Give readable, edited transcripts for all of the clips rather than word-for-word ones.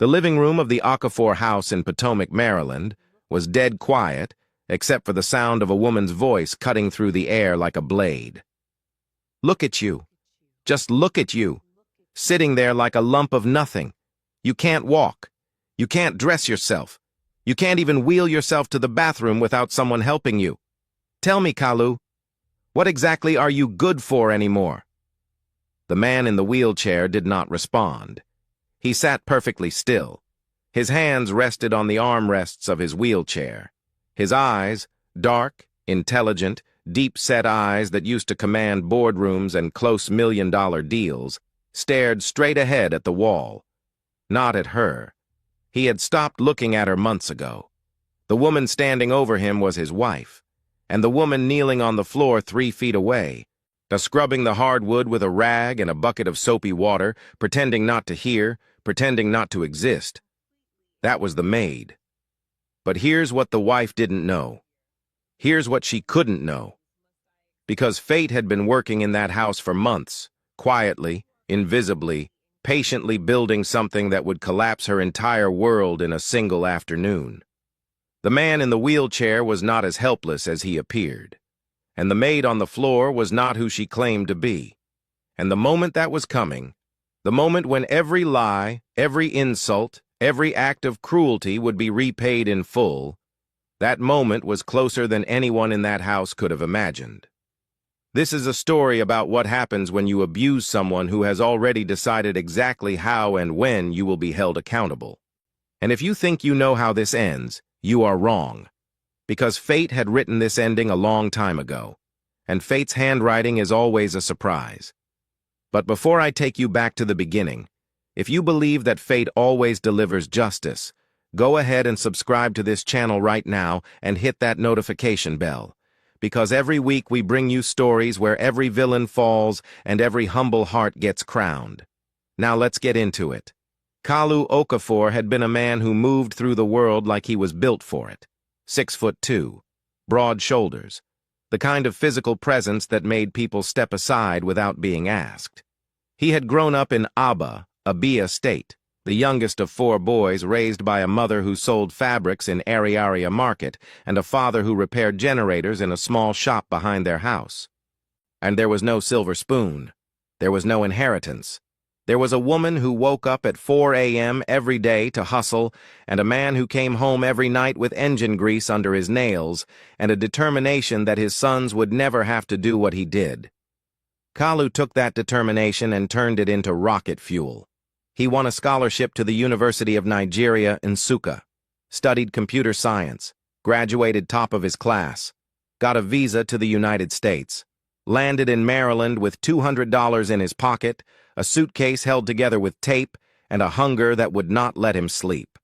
The living room of the Okafor house in Potomac, Maryland, was dead quiet, except for the sound of a woman's voice cutting through the air like a blade. "Look at you. Just look at you. Sitting there like a lump of nothing. You can't walk. You can't dress yourself. You can't even wheel yourself to the bathroom without someone helping you. Tell me, Kalu, what exactly are you good for anymore?" The man in the wheelchair did not respond. He sat perfectly still. His hands rested on the armrests of his wheelchair. His eyes, dark, intelligent, deep-set eyes that used to command boardrooms and close million-dollar deals, stared straight ahead at the wall. Not at her. He had stopped looking at her months ago. The woman standing over him was his wife, and the woman kneeling on the floor 3 feet away, scrubbing the hardwood with a rag and a bucket of soapy water, pretending not to hear, pretending not to exist. That was the maid. But here's what the wife didn't know. Here's what she couldn't know. Because fate had been working in that house for months, quietly, invisibly, patiently building something that would collapse her entire world in a single afternoon. The man in the wheelchair was not as helpless as he appeared, and the maid on the floor was not who she claimed to be. And the moment that was coming, the moment when every lie, every insult, every act of cruelty would be repaid in full, that moment was closer than anyone in that house could have imagined. This is a story about what happens when you abuse someone who has already decided exactly how and when you will be held accountable. And if you think you know how this ends, you are wrong. Because fate had written this ending a long time ago, and fate's handwriting is always a surprise. But before I take you back to the beginning, if you believe that fate always delivers justice, go ahead and subscribe to this channel right now and hit that notification bell. Because every week we bring you stories where every villain falls and every humble heart gets crowned. Now let's get into it. Kalu Okafor had been a man who moved through the world like he was built for it. 6'2", broad shoulders, the kind of physical presence that made people step aside without being asked. He had grown up in Aba, a Bia state, the youngest of 4 boys raised by a mother who sold fabrics in Ariaria Market and a father who repaired generators in a small shop behind their house. And there was no silver spoon. There was no inheritance. There was a woman who woke up at 4 a.m. every day to hustle, and a man who came home every night with engine grease under his nails, and a determination that his sons would never have to do what he did. Kalu took that determination and turned it into rocket fuel. He won a scholarship to the University of Nigeria, Nsukka, studied computer science, graduated top of his class, got a visa to the United States, landed in Maryland with $200 in his pocket, a suitcase held together with tape, and a hunger that would not let him sleep.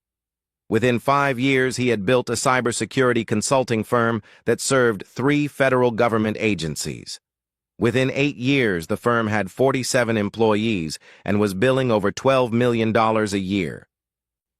Within 5 years, he had built a cybersecurity consulting firm that served 3 federal government agencies. Within 8 years, the firm had 47 employees and was billing over $12 million a year.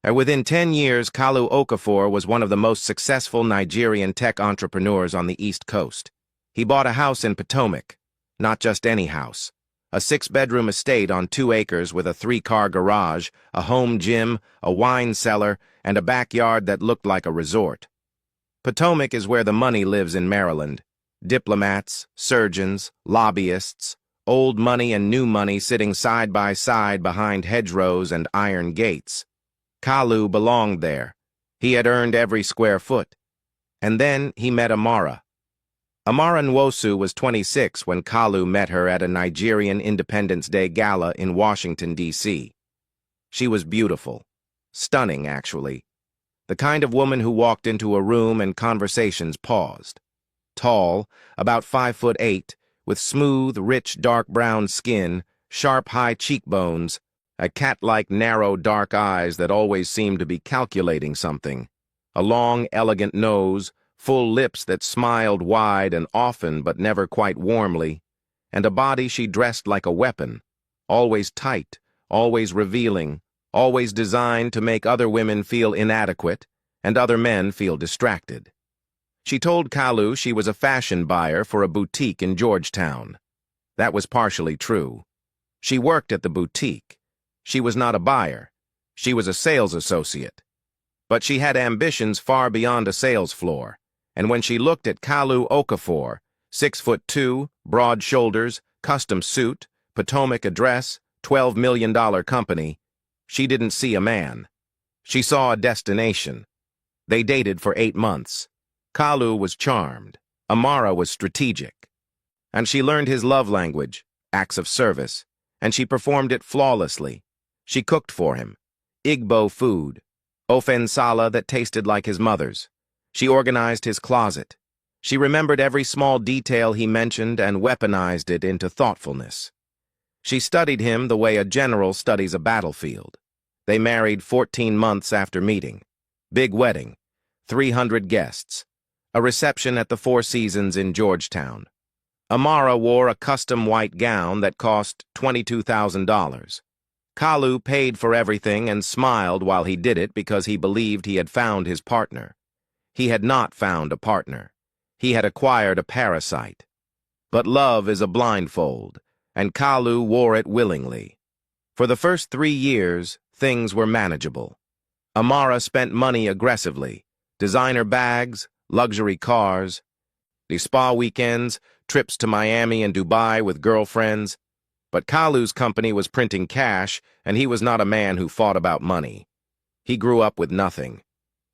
And within 10 years, Kalu Okafor was one of the most successful Nigerian tech entrepreneurs on the East Coast. He bought a house in Potomac, not just any house. A 6-bedroom estate on 2 acres with a 3-car garage, a home gym, a wine cellar, and a backyard that looked like a resort. Potomac is where the money lives in Maryland. Diplomats, surgeons, lobbyists, old money and new money sitting side by side behind hedgerows and iron gates. Kalu belonged there. He had earned every square foot. And then he met Amara. Amara Nwosu was 26 when Kalu met her at a Nigerian Independence Day gala in Washington, D.C. She was beautiful. Stunning, actually. The kind of woman who walked into a room and conversations paused. Tall, about 5'8", with smooth, rich, dark brown skin, sharp, high cheekbones, a cat-like narrow, dark eyes that always seemed to be calculating something, a long, elegant nose, full lips that smiled wide and often but never quite warmly, and a body she dressed like a weapon, always tight, always revealing, always designed to make other women feel inadequate and other men feel distracted. She told Kalu she was a fashion buyer for a boutique in Georgetown. That was partially true. She worked at the boutique. She was not a buyer. She was a sales associate. But she had ambitions far beyond a sales floor, and when she looked at Kalu Okafor, 6'2", broad shoulders, custom suit, Potomac address, $12 million company, she didn't see a man. She saw a destination. They dated for 8 months. Kalu was charmed. Amara was strategic. And she learned his love language, acts of service, and she performed it flawlessly. She cooked for him. Igbo food. Ofensala that tasted like his mother's. She organized his closet. She remembered every small detail he mentioned and weaponized it into thoughtfulness. She studied him the way a general studies a battlefield. They married 14 months after meeting. Big wedding. 300 guests. A reception at the Four Seasons in Georgetown. Amara wore a custom white gown that cost $22,000. Kalu paid for everything and smiled while he did it because he believed he had found his partner. He had not found a partner. He had acquired a parasite. But love is a blindfold, and Kalu wore it willingly. For the first 3 years, things were manageable. Amara spent money aggressively. Designer bags, luxury cars, the spa weekends, trips to Miami and Dubai with girlfriends. But Kalu's company was printing cash, and he was not a man who fought about money. He grew up with nothing.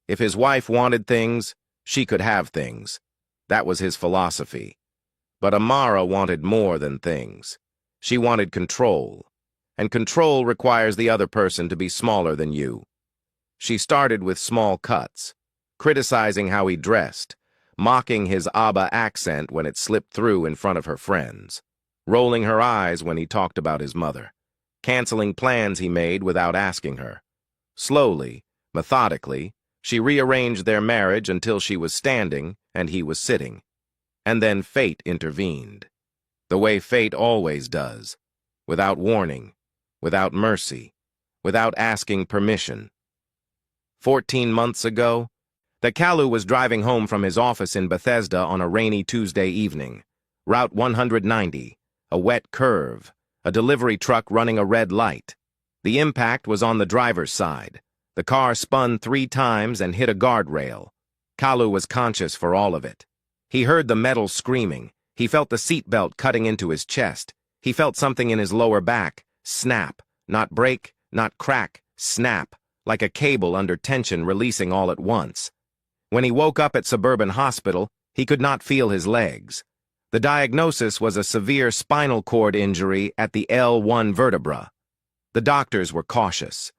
If his wife wanted things, she could have things. That was his philosophy. But Amara wanted more than things. She wanted control. And control requires the other person to be smaller than you. She started with small cuts, criticizing how he dressed, mocking his Aba accent when it slipped through in front of her friends, rolling her eyes when he talked about his mother, canceling plans he made without asking her. Slowly, methodically, she rearranged their marriage until she was standing and he was sitting. And then fate intervened. The way fate always does, without warning, without mercy, without asking permission. 14 months ago, the Kalu was driving home from his office in Bethesda on a rainy Tuesday evening. Route 190, a wet curve, a delivery truck running a red light. The impact was on the driver's side. The car spun 3 times and hit a guardrail. Kalu was conscious for all of it. He heard the metal screaming. He felt the seatbelt cutting into his chest. He felt something in his lower back. Snap. Not break, not crack. Snap. Like a cable under tension releasing all at once. When he woke up at Suburban Hospital, he could not feel his legs. The diagnosis was a severe spinal cord injury at the L1 vertebra. The doctors were cautious.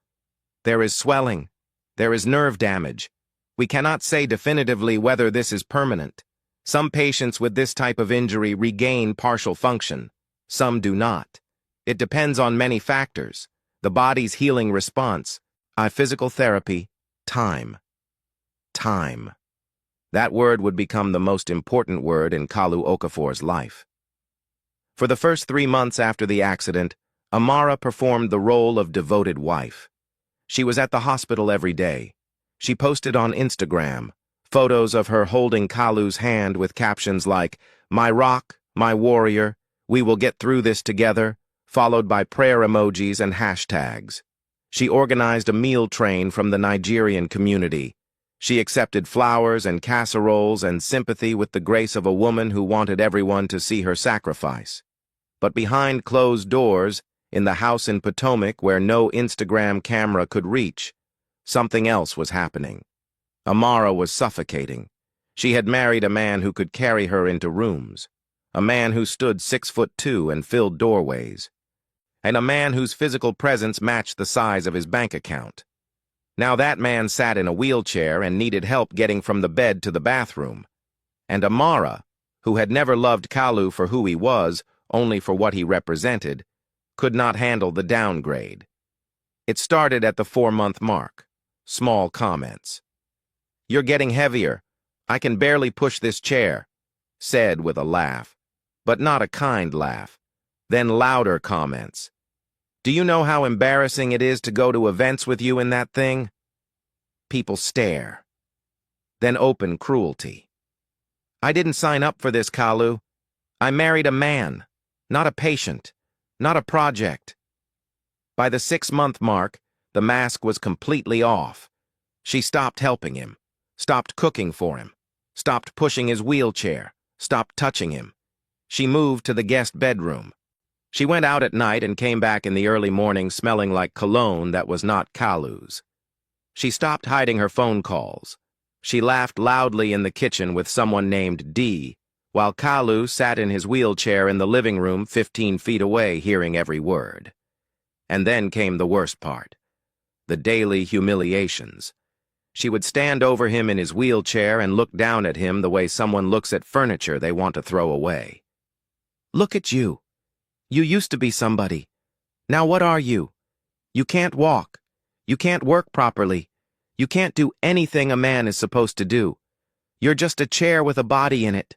There is swelling. There is nerve damage. We cannot say definitively whether this is permanent. Some patients with this type of injury regain partial function. Some do not. It depends on many factors. The body's healing response, physical therapy, time. Time. That word would become the most important word in Kalu Okafor's life. For the first 3 months after the accident, Amara performed the role of devoted wife. She was at the hospital every day. She posted on Instagram photos of her holding Kalu's hand with captions like, "My rock, my warrior, we will get through this together," followed by prayer emojis and hashtags. She organized a meal train from the Nigerian community. She accepted flowers and casseroles and sympathy with the grace of a woman who wanted everyone to see her sacrifice. But behind closed doors, in the house in Potomac where no Instagram camera could reach, something else was happening. Amara was suffocating. She had married a man who could carry her into rooms, a man who stood 6'2" and filled doorways, and a man whose physical presence matched the size of his bank account. Now that man sat in a wheelchair and needed help getting from the bed to the bathroom. And Amara, who had never loved Kalu for who he was, only for what he represented, could not handle the downgrade. It started at the 4-month mark. Small comments. "You're getting heavier. I can barely push this chair," said with a laugh, but not a kind laugh. Then louder comments. "Do you know how embarrassing it is to go to events with you in that thing?" People stare. Then open cruelty. "I didn't sign up for this, Kalu. I married a man, not a patient, not a project." By the 6-month mark, The mask was completely off. She stopped helping him, stopped cooking for him, stopped pushing his wheelchair, stopped touching him. She moved to the guest bedroom. She went out at night and came back in the early morning smelling like cologne that was not Kalu's. She stopped hiding her phone calls. She laughed loudly in the kitchen with someone named D, while Kalu sat in his wheelchair in the living room 15 feet away, hearing every word. And then came the worst part, the daily humiliations. She would stand over him in his wheelchair and look down at him the way someone looks at furniture they want to throw away. "Look at you. You used to be somebody. Now what are you? You can't walk. You can't work properly. You can't do anything a man is supposed to do. You're just a chair with a body in it."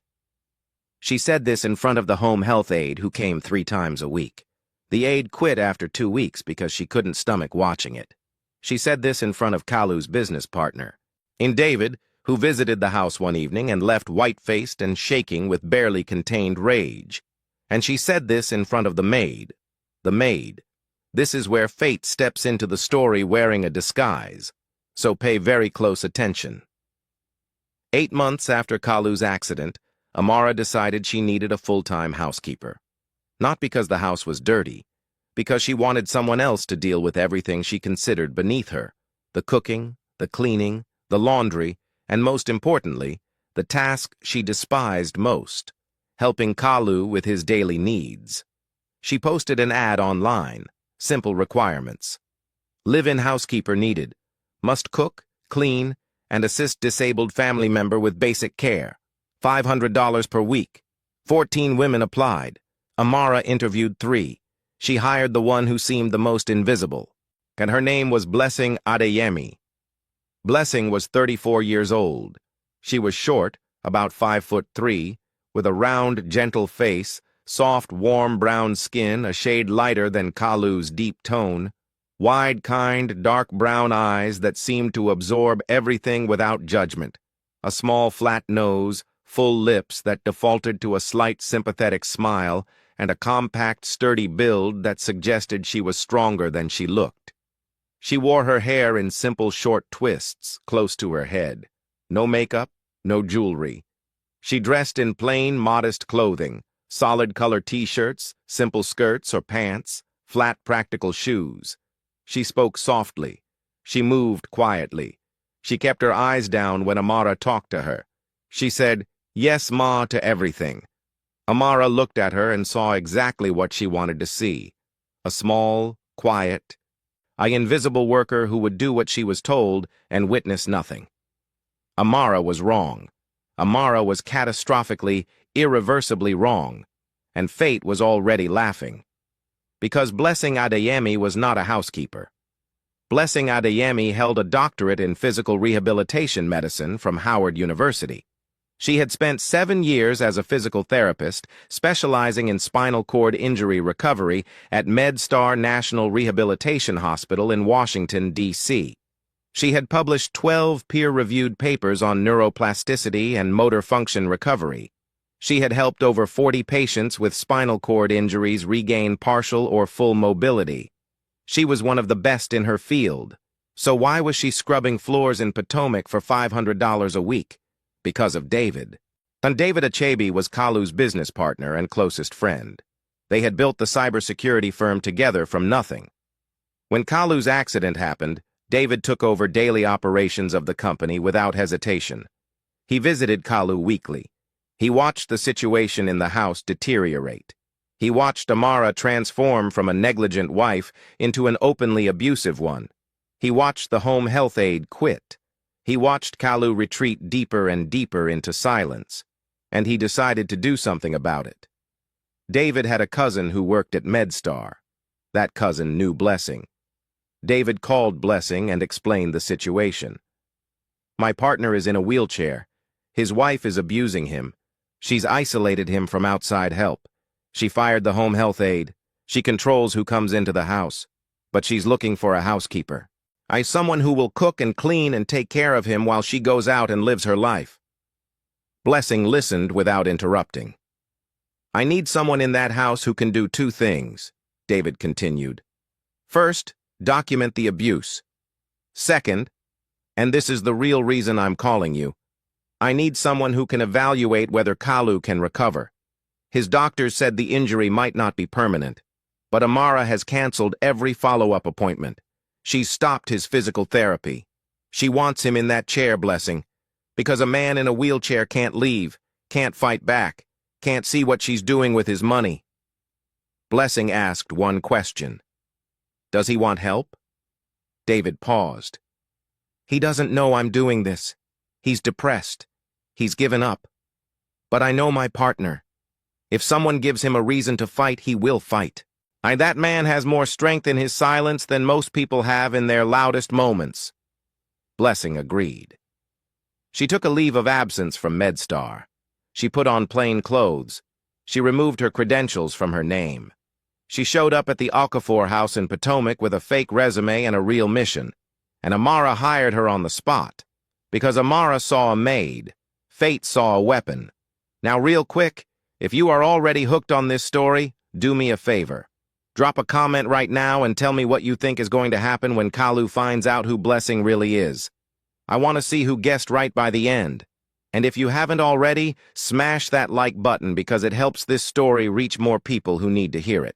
She said this in front of the home health aide who came 3 times a week. The aide quit after 2 weeks because she couldn't stomach watching it. She said this in front of Kalu's business partner, in David, who visited the house one evening and left white-faced and shaking with barely contained rage. And she said this in front of the maid. The maid. This is where fate steps into the story wearing a disguise, so pay very close attention. 8 months after Kalu's accident, Amara decided she needed a full-time housekeeper. Not because the house was dirty, because she wanted someone else to deal with everything she considered beneath her, the cooking, the cleaning, the laundry, and most importantly, the task she despised most, helping Kalu with his daily needs. She posted an ad online, simple requirements. Live-in housekeeper needed, must cook, clean, and assist disabled family member with basic care. $500 per week. 14 women applied. Amara interviewed 3. She hired the one who seemed the most invisible, and her name was Blessing Adeyemi. Blessing was 34 years old. She was short, about 5'3", with a round, gentle face, soft, warm brown skin, a shade lighter than Kalu's deep tone, wide, kind, dark brown eyes that seemed to absorb everything without judgment, a small, flat nose, full lips that defaulted to a slight sympathetic smile, and a compact, sturdy build that suggested she was stronger than she looked. She wore her hair in simple short twists close to her head. No makeup, no jewelry. She dressed in plain, modest clothing, solid color t-shirts, simple skirts or pants, flat practical shoes. She spoke softly. She moved quietly. She kept her eyes down when Amara talked to her. She said, "Yes, Ma," to everything. Amara looked at her and saw exactly what she wanted to see. A small, quiet, invisible worker who would do what she was told and witness nothing. Amara was wrong. Amara was catastrophically, irreversibly wrong, and fate was already laughing. Because Blessing Adeyemi was not a housekeeper. Blessing Adeyemi held a doctorate in physical rehabilitation medicine from Howard University. She had spent 7 years as a physical therapist, specializing in spinal cord injury recovery at MedStar National Rehabilitation Hospital in Washington, D.C. She had published 12 peer-reviewed papers on neuroplasticity and motor function recovery. She had helped over 40 patients with spinal cord injuries regain partial or full mobility. She was one of the best in her field. So why was she scrubbing floors in Potomac for $500 a week? Because of David. And David Achebe was Kalu's business partner and closest friend. They had built the cybersecurity firm together from nothing. When Kalu's accident happened, David took over daily operations of the company without hesitation. He visited Kalu weekly. He watched the situation in the house deteriorate. He watched Amara transform from a negligent wife into an openly abusive one. He watched the home health aide quit. He watched Kalu retreat deeper and deeper into silence, and he decided to do something about it. David had a cousin who worked at MedStar. That cousin knew Blessing. David called Blessing and explained the situation. "My partner is in a wheelchair. His wife is abusing him. She's isolated him from outside help. She fired the home health aide. She controls who comes into the house. But she's looking for a housekeeper. Someone who will cook and clean and take care of him while she goes out and lives her life." Blessing listened without interrupting. "I need someone in that house who can do 2 things," David continued. "First, document the abuse. Second, and this is the real reason I'm calling you, I need someone who can evaluate whether Kalu can recover. His doctors said the injury might not be permanent, but Amara has canceled every follow-up appointment. She's stopped his physical therapy. She wants him in that chair, Blessing, because a man in a wheelchair can't leave, can't fight back, can't see what she's doing with his money. Blessing asked one question. Does he want help? David paused. He doesn't know I'm doing this. He's depressed. He's given up. But I know my partner. If someone gives him a reason to fight, he will fight. That man has more strength in his silence than most people have in their loudest moments. Blessing agreed. She took a leave of absence from MedStar. She put on plain clothes. She removed her credentials from her name. She showed up at the Okafor house in Potomac with a fake resume and a real mission, and Amara hired her on the spot. Because Amara saw a maid, fate saw a weapon. Now real quick, if you are already hooked on this story, do me a favor. Drop a comment right now and tell me what you think is going to happen when Kalu finds out who Blessing really is. I want to see who guessed right by the end. And if you haven't already, smash that like button because it helps this story reach more people who need to hear it.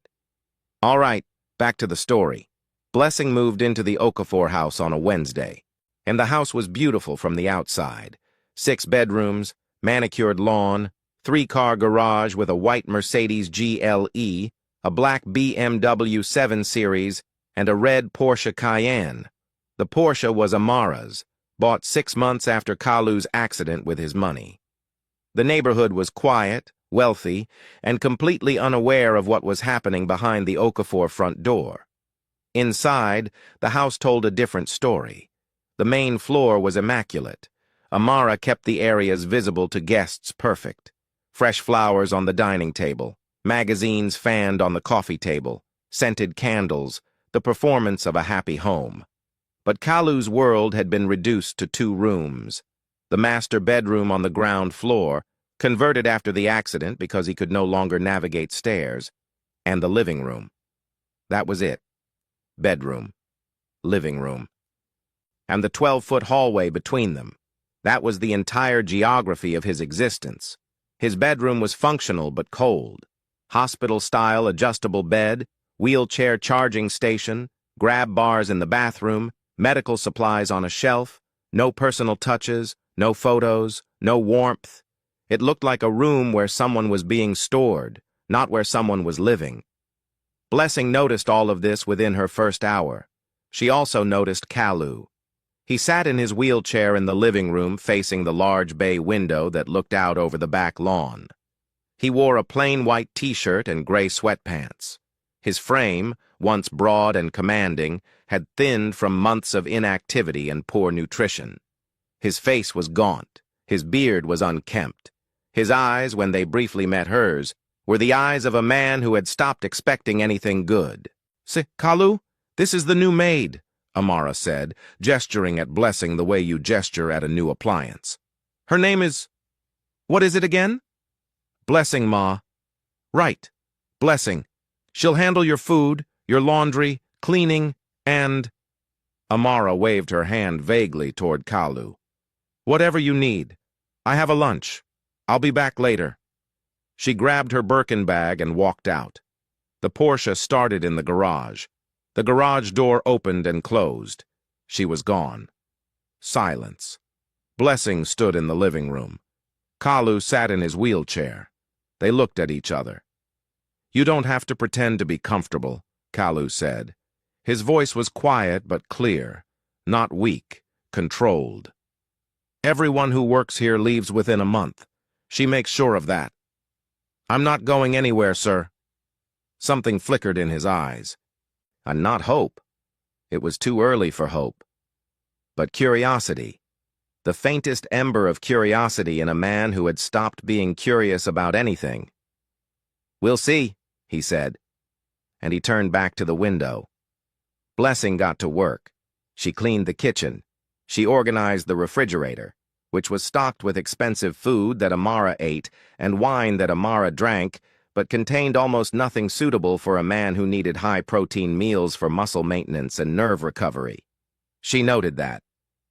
All right, back to the story. Blessing moved into the Okafor house on a Wednesday, and the house was beautiful from the outside. 6 bedrooms, manicured lawn, 3-car garage with a white Mercedes GLE, a black BMW 7 Series, and a red Porsche Cayenne. The Porsche was Amara's, bought 6 months after Kalu's accident with his money. The neighborhood was quiet, wealthy, and completely unaware of what was happening behind the Okafor front door. Inside, the house told a different story. The main floor was immaculate. Amara kept the areas visible to guests perfect. Fresh flowers on the dining table, magazines fanned on the coffee table, scented candles, the performance of a happy home. But Kalu's world had been reduced to 2 rooms. The master bedroom on the ground floor, converted after the accident because he could no longer navigate stairs, and the living room. That was it. Bedroom. Living room. And the 12-foot hallway between them. That was the entire geography of his existence. His bedroom was functional but cold. Hospital-style adjustable bed, wheelchair charging station, grab bars in the bathroom, medical supplies on a shelf, no personal touches, no photos, no warmth. It looked like a room where someone was being stored, not where someone was living. Blessing noticed all of this within her first hour. She also noticed Kalu. He sat in his wheelchair in the living room facing the large bay window that looked out over the back lawn. He wore a plain white t-shirt and gray sweatpants. His frame, once broad and commanding, had thinned from months of inactivity and poor nutrition. His face was gaunt. His beard was unkempt. His eyes, when they briefly met hers, were the eyes of a man who had stopped expecting anything good. Kalu, this is the new maid, Amara said, gesturing at Blessing the way you gesture at a new appliance. Her name is... What is it again? Blessing, Ma. Right. Blessing. She'll handle your food, your laundry, cleaning, and... Amara waved her hand vaguely toward Kalu. Whatever you need. I have a lunch. I'll be back later. She grabbed her Birkin bag and walked out. The Porsche started in the garage. The garage door opened and closed. She was gone. Silence. Blessing stood in the living room. Kalu sat in his wheelchair. They looked at each other. You don't have to pretend to be comfortable, Kalu said. His voice was quiet but clear, not weak, controlled. Everyone who works here leaves within a month. She makes sure of that. I'm not going anywhere, sir. Something flickered in his eyes. And not hope. It was too early for hope. But curiosity. The faintest ember of curiosity in a man who had stopped being curious about anything. We'll see, he said. And he turned back to the window. Blessing got to work. She cleaned the kitchen. She organized the refrigerator, which was stocked with expensive food that Amara ate and wine that Amara drank, but contained almost nothing suitable for a man who needed high-protein meals for muscle maintenance and nerve recovery. She noted that.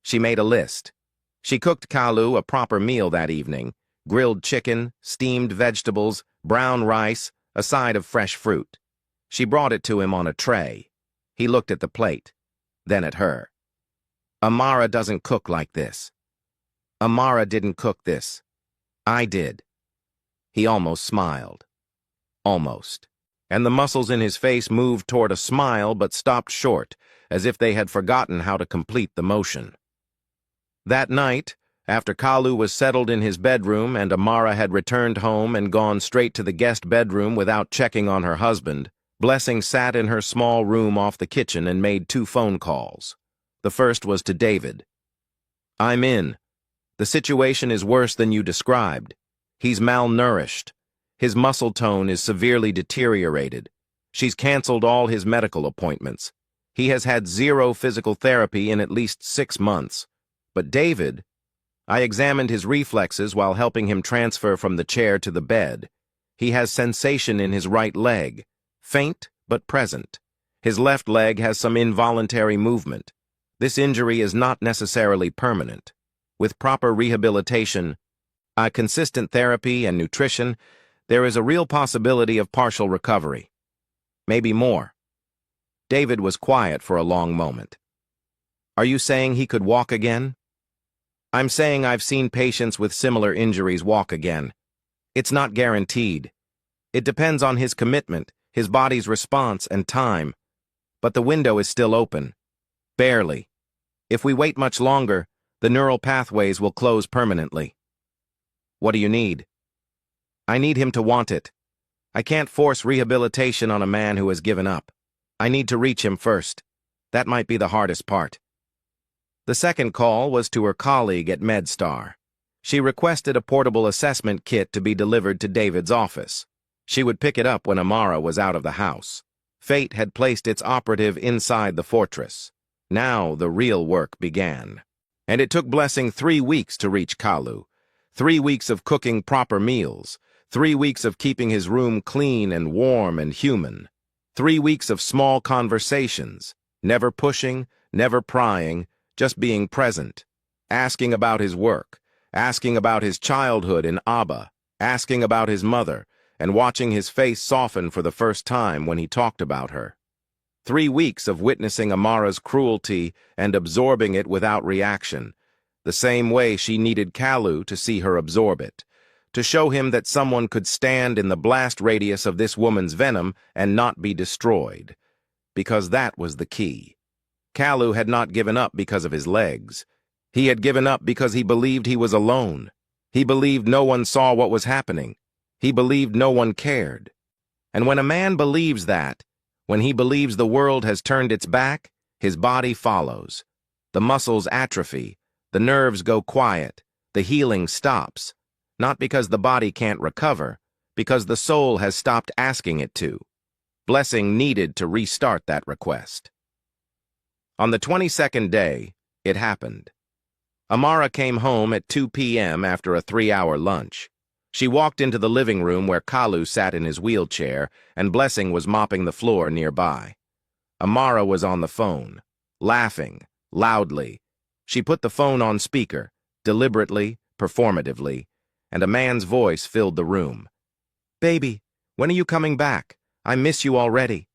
She made a list. She cooked Kalu a proper meal that evening: grilled chicken, steamed vegetables, brown rice, a side of fresh fruit. She brought it to him on a tray. He looked at the plate, then at her. Amara doesn't cook like this. Amara didn't cook this. I did. He almost smiled. Almost. And the muscles in his face moved toward a smile but stopped short, as if they had forgotten how to complete the motion. That night, after Kalu was settled in his bedroom and Amara had returned home and gone straight to the guest bedroom without checking on her husband, Blessing sat in her small room off the kitchen and made 2 phone calls. The first was to David. "I'm in. The situation is worse than you described. He's malnourished. His muscle tone is severely deteriorated. She's canceled all his medical appointments. He has had 0 physical therapy in at least 6 months. But David, I examined his reflexes while helping him transfer from the chair to the bed. He has sensation in his right leg, faint but present. His left leg has some involuntary movement. This injury is not necessarily permanent. With proper rehabilitation, consistent therapy, and nutrition, there is a real possibility of partial recovery. Maybe more." David was quiet for a long moment. "Are you saying he could walk again?" "I'm saying I've seen patients with similar injuries walk again. It's not guaranteed. It depends on his commitment, his body's response, and time. But the window is still open. Barely. If we wait much longer, the neural pathways will close permanently." "What do you need?" "I need him to want it. I can't force rehabilitation on a man who has given up. I need to reach him first. That might be the hardest part." The second call was to her colleague at MedStar. She requested a portable assessment kit to be delivered to David's office. She would pick it up when Amara was out of the house. Fate had placed its operative inside the fortress. Now the real work began. And it took Blessing 3 weeks to reach Kalu. 3 weeks of cooking proper meals. 3 weeks of keeping his room clean and warm and human. 3 weeks of small conversations, never pushing, never prying, just being present, asking about his work, asking about his childhood in Abba, asking about his mother, and watching his face soften for the first time when he talked about her. 3 weeks of witnessing Amara's cruelty and absorbing it without reaction, the same way she needed Kalu to see her absorb it, to show him that someone could stand in the blast radius of this woman's venom and not be destroyed. Because that was the key. Kalu had not given up because of his legs. He had given up because he believed he was alone. He believed no one saw what was happening. He believed no one cared. And when a man believes that, when he believes the world has turned its back, his body follows. The muscles atrophy, the nerves go quiet, the healing stops. Not because the body can't recover, because the soul has stopped asking it to. Blessing needed to restart that request. On the 22nd day, it happened. Amara came home at 2 p.m. after a 3-hour lunch. She walked into the living room where Kalu sat in his wheelchair and Blessing was mopping the floor nearby. Amara was on the phone, laughing, loudly. She put the phone on speaker, deliberately, performatively, and a man's voice filled the room. "Baby, when are you coming back? I miss you already."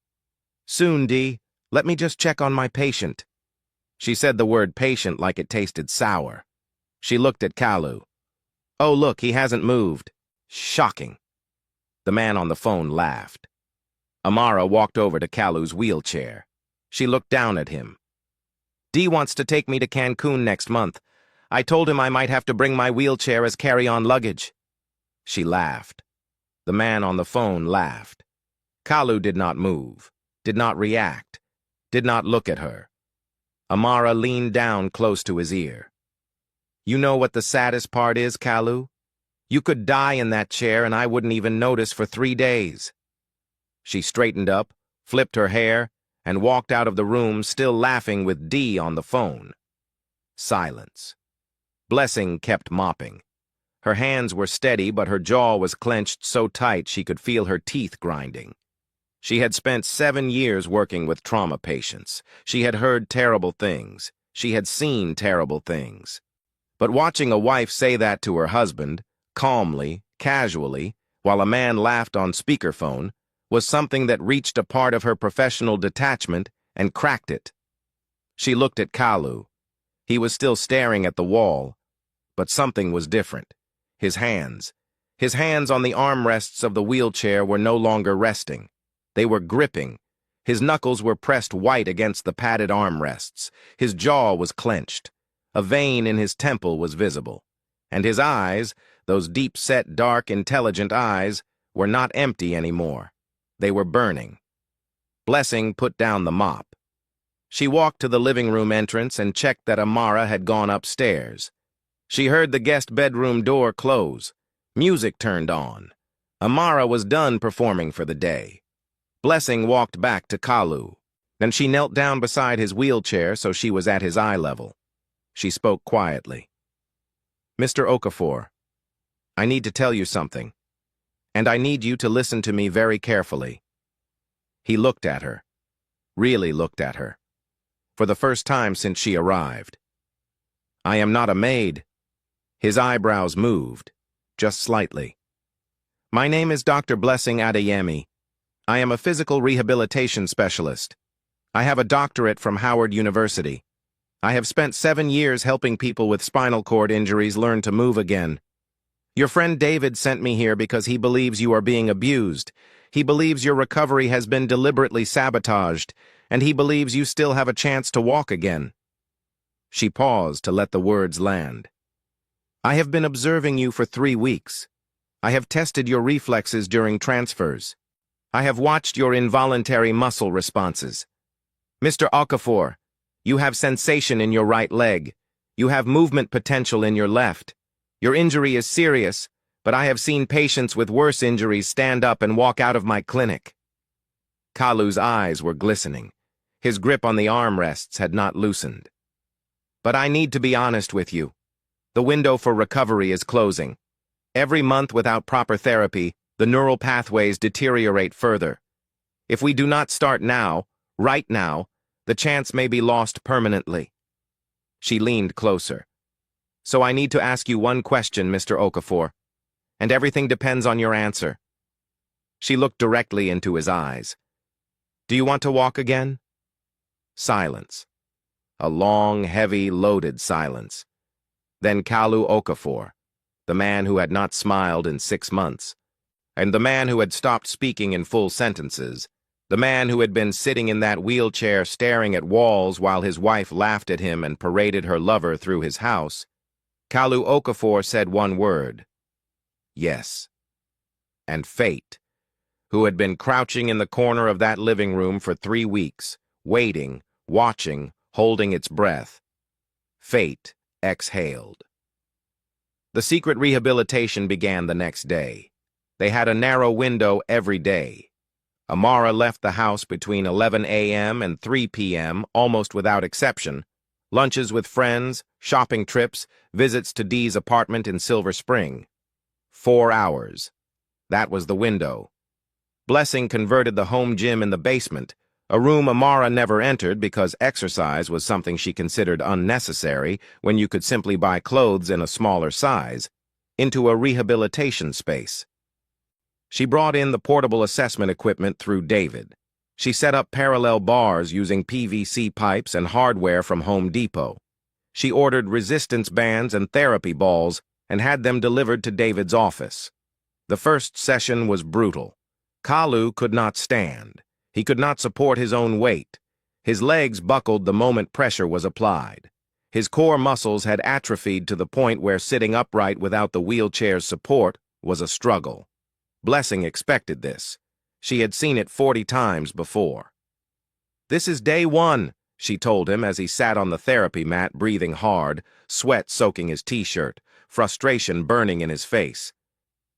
"Soon, Dee. Let me just check on my patient." She said the word patient like it tasted sour. She looked at Kalu. "Oh, look, he hasn't moved. Shocking." The man on the phone laughed. Amara walked over to Kalu's wheelchair. She looked down at him. "Dee wants to take me to Cancun next month. I told him I might have to bring my wheelchair as carry-on luggage." She laughed. The man on the phone laughed. Kalu did not move, did not react, did not look at her. Amara leaned down close to his ear. "You know what the saddest part is, Kalu? You could die in that chair and I wouldn't even notice for 3 days." She straightened up, flipped her hair, and walked out of the room still laughing with Dee on the phone. Silence. Blessing kept mopping. Her hands were steady, but her jaw was clenched so tight she could feel her teeth grinding. She had spent 7 years working with trauma patients. She had heard terrible things. She had seen terrible things. But watching a wife say that to her husband, calmly, casually, while a man laughed on speakerphone, was something that reached a part of her professional detachment and cracked it. She looked at Kalu. He was still staring at the wall, but something was different. His hands on the armrests of the wheelchair were no longer resting. They were gripping. His knuckles were pressed white against the padded armrests. His jaw was clenched. A vein in his temple was visible. And his eyes, those deep-set, dark, intelligent eyes, were not empty anymore. They were burning. Blessing put down the mop. She walked to the living room entrance and checked that Amara had gone upstairs. She heard the guest bedroom door close. Music turned on. Amara was done performing for the day. Blessing walked back to Kalu. Then she knelt down beside his wheelchair so she was at his eye level. She spoke quietly. "Mr. Okafor, I need to tell you something, and I need you to listen to me very carefully." He looked at her, really looked at her, for the first time since she arrived. "I am not a maid." His eyebrows moved, just slightly. "My name is Dr. Blessing Adeyemi. I am a physical rehabilitation specialist. I have a doctorate from Howard University. I have spent 7 years helping people with spinal cord injuries learn to move again. Your friend David sent me here because he believes you are being abused. He believes your recovery has been deliberately sabotaged, and he believes you still have a chance to walk again." She paused to let the words land. "I have been observing you for 3 weeks. I have tested your reflexes during transfers. I have watched your involuntary muscle responses. Mr. Okafor, you have sensation in your right leg. You have movement potential in your left. Your injury is serious, but I have seen patients with worse injuries stand up and walk out of my clinic." Kalu's eyes were glistening. His grip on the armrests had not loosened. "But I need to be honest with you. The window for recovery is closing. Every month without proper therapy, the neural pathways deteriorate further. If we do not start now, right now, the chance may be lost permanently." She leaned closer. "So I need to ask you one question, Mr. Okafor, and everything depends on your answer." She looked directly into his eyes. "Do you want to walk again?" Silence. A long, heavy, loaded silence. Then Kalu Okafor, the man who had not smiled in 6 months, and the man who had stopped speaking in full sentences, the man who had been sitting in that wheelchair staring at walls while his wife laughed at him and paraded her lover through his house, Kalu Okafor said one word: yes. And fate, who had been crouching in the corner of that living room for 3 weeks, waiting, watching, holding its breath, fate exhaled. The secret rehabilitation began the next day. They had a narrow window every day. Amara left the house between 11 a.m. and 3 p.m. almost without exception. Lunches with friends, shopping trips, visits to Dee's apartment in Silver Spring. 4 hours. That was the window. Blessing converted the home gym in the basement, a room Amara never entered because exercise was something she considered unnecessary when you could simply buy clothes in a smaller size, into a rehabilitation space. She brought in the portable assessment equipment through David. She set up parallel bars using PVC pipes and hardware from Home Depot. She ordered resistance bands and therapy balls and had them delivered to David's office. The first session was brutal. Kalu could not stand. He could not support his own weight. His legs buckled the moment pressure was applied. His core muscles had atrophied to the point where sitting upright without the wheelchair's support was a struggle. Blessing expected this. She had seen it 40 times before. "This is day 1, she told him as he sat on the therapy mat breathing hard, sweat soaking his t-shirt, frustration burning in his face.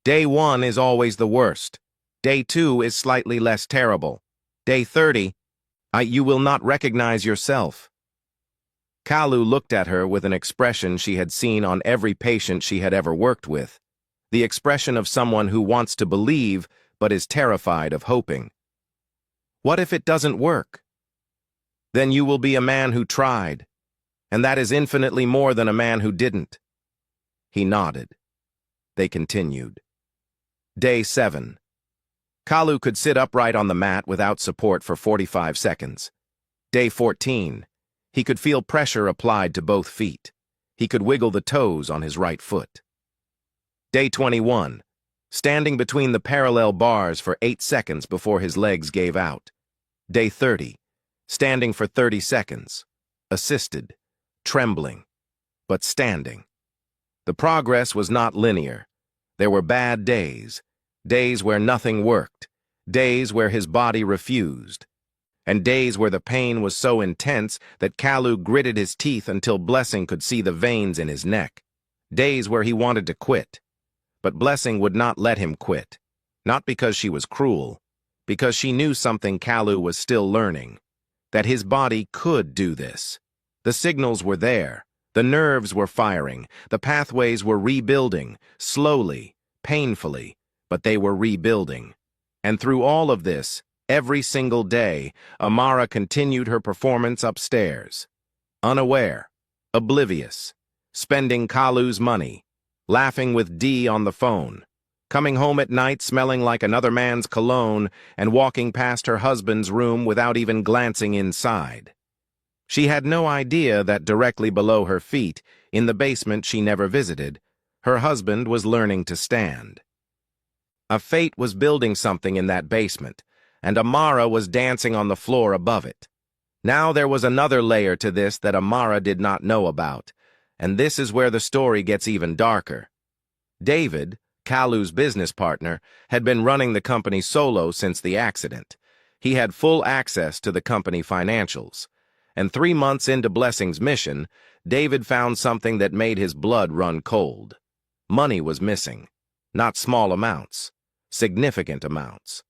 "Day 1 is always the worst. Day 2 is slightly less terrible. Day 30, you will not recognize yourself." Kalu looked at her with an expression she had seen on every patient she had ever worked with, the expression of someone who wants to believe but is terrified of hoping. What if it doesn't work? Then you will be a man who tried, and that is infinitely more than a man who didn't. He nodded. They continued. Day 7. Kalu could sit upright on the mat without support for 45 seconds. Day 14. He could feel pressure applied to both feet. He could wiggle the toes on his right foot. Day 21. Standing between the parallel bars for 8 seconds before his legs gave out. Day 30. Standing for 30 seconds. Assisted. Trembling. But standing. The progress was not linear. There were bad days. Days where nothing worked. Days where his body refused. And days where the pain was so intense that Kalu gritted his teeth until Blessing could see the veins in his neck. Days where he wanted to quit. But Blessing would not let him quit. Not because she was cruel, because she knew something Kalu was still learning. That his body could do this. The signals were there. The nerves were firing. The pathways were rebuilding, slowly, painfully, but they were rebuilding. And through all of this, every single day, Amara continued her performance upstairs. Unaware, oblivious, spending Kalu's money, laughing with Dee on the phone, coming home at night smelling like another man's cologne and walking past her husband's room without even glancing inside. She had no idea that directly below her feet, in the basement she never visited, her husband was learning to stand. A fate was building something in that basement, and Amara was dancing on the floor above it. Now there was another layer to this that Amara did not know about, and this is where the story gets even darker. David, Kalu's business partner, had been running the company solo since the accident. He had full access to the company financials. And 3 months into Blessing's mission, David found something that made his blood run cold. Money was missing. Not small amounts. Significant amounts.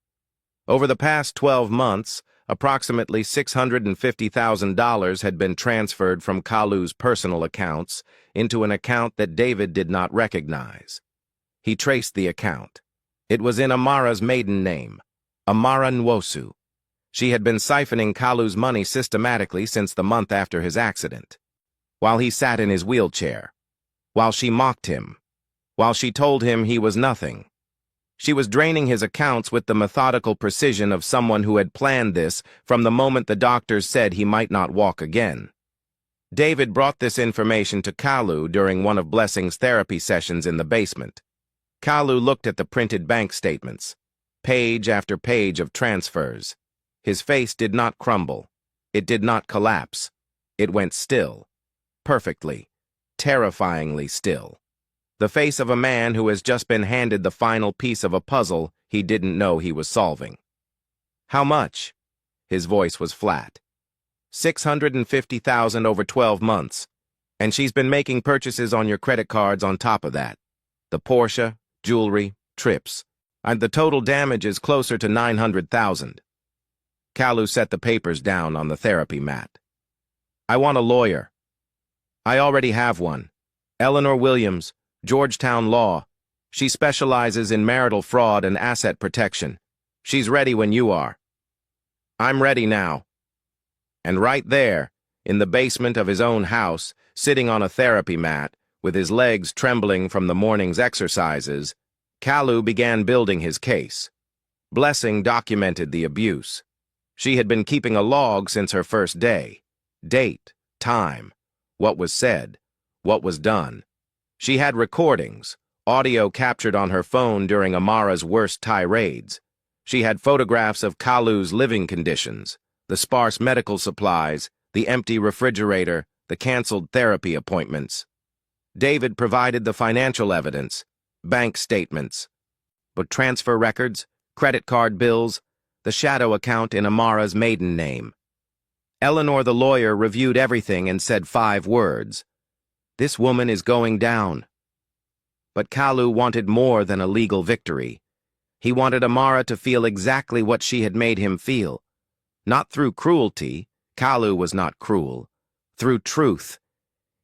Over the past 12 months, approximately $650,000 had been transferred from Kalu's personal accounts into an account that David did not recognize. He traced the account. It was in Amara's maiden name, Amara Nwosu. She had been siphoning Kalu's money systematically since the month after his accident. While he sat in his wheelchair. While she mocked him. While she told him he was nothing. She was draining his accounts with the methodical precision of someone who had planned this from the moment the doctors said he might not walk again. David brought this information to Kalu during one of Blessing's therapy sessions in the basement. Kalu looked at the printed bank statements, page after page of transfers. His face did not crumble. It did not collapse. It went still. Perfectly. Terrifyingly still. The face of a man who has just been handed the final piece of a puzzle he didn't know he was solving. How much? His voice was flat. $650,000 over 12 months. And she's been making purchases on your credit cards on top of that. The Porsche, jewelry, trips. And the total damage is closer to $900,000. Kalu set the papers down on the therapy mat. I want a lawyer. I already have one. Eleanor Williams, Georgetown Law. She specializes in marital fraud and asset protection. She's ready when you are. I'm ready now. And right there, in the basement of his own house, sitting on a therapy mat, with his legs trembling from the morning's exercises, Kalu began building his case. Blessing documented the abuse. She had been keeping a log since her first day. Date, time, what was said, what was done. She had recordings, audio captured on her phone during Amara's worst tirades. She had photographs of Kalu's living conditions, the sparse medical supplies, the empty refrigerator, the canceled therapy appointments. David provided the financial evidence, bank statements, but transfer records, credit card bills, the shadow account in Amara's maiden name. Eleanor the lawyer reviewed everything and said 5 words. This woman is going down. But Kalu wanted more than a legal victory. He wanted Amara to feel exactly what she had made him feel. Not through cruelty, Kalu was not cruel. through truth.